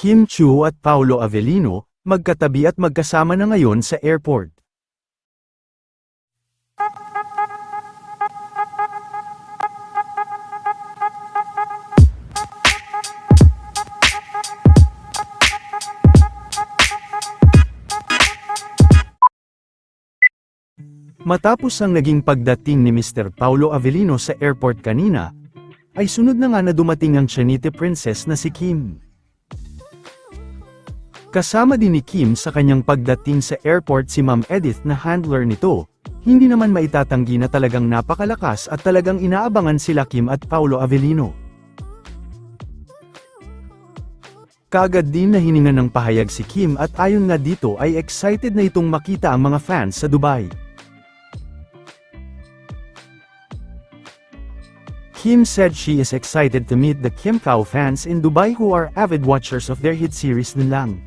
Kim Chiu at Paolo Avellino, magkatabi at magkasama na ngayon sa airport. Matapos ang naging pagdating ni Mr. Paolo Avellino sa airport kanina, ay sunod na nga na dumating ang Chanite princess na si Kim. Kasama din ni Kim sa kanyang pagdating sa airport si Ma'am Edith na handler nito, hindi naman maitatanggi na talagang napakalakas at talagang inaabangan sila Kim at Paolo Avellino. Kaagad din na hininga ng pahayag si Kim at ayon nga dito ay excited na itong makita ang mga fans sa Dubai. Kim said she is excited to meet the Kim Kao fans in Dubai who are avid watchers of their hit series Dun Lang.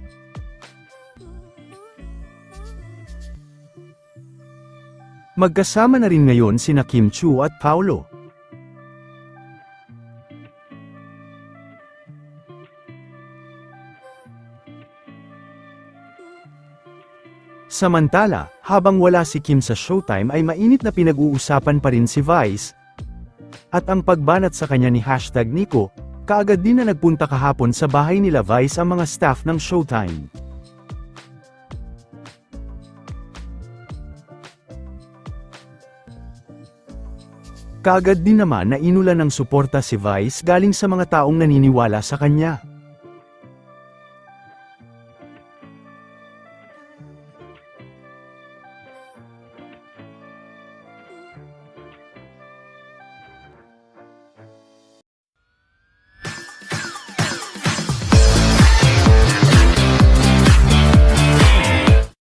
Magkasama na rin ngayon sina Kim Chiu at Paolo. Samantala, habang wala si Kim sa Showtime ay mainit na pinag-uusapan pa rin si Vice, at ang pagbanat sa kanya ni #Nico, kaagad din na nagpunta kahapon sa bahay nila Vice ang mga staff ng Showtime. Kaagad din naman na inulan ng suporta si Vice galing sa mga taong naniniwala sa kanya.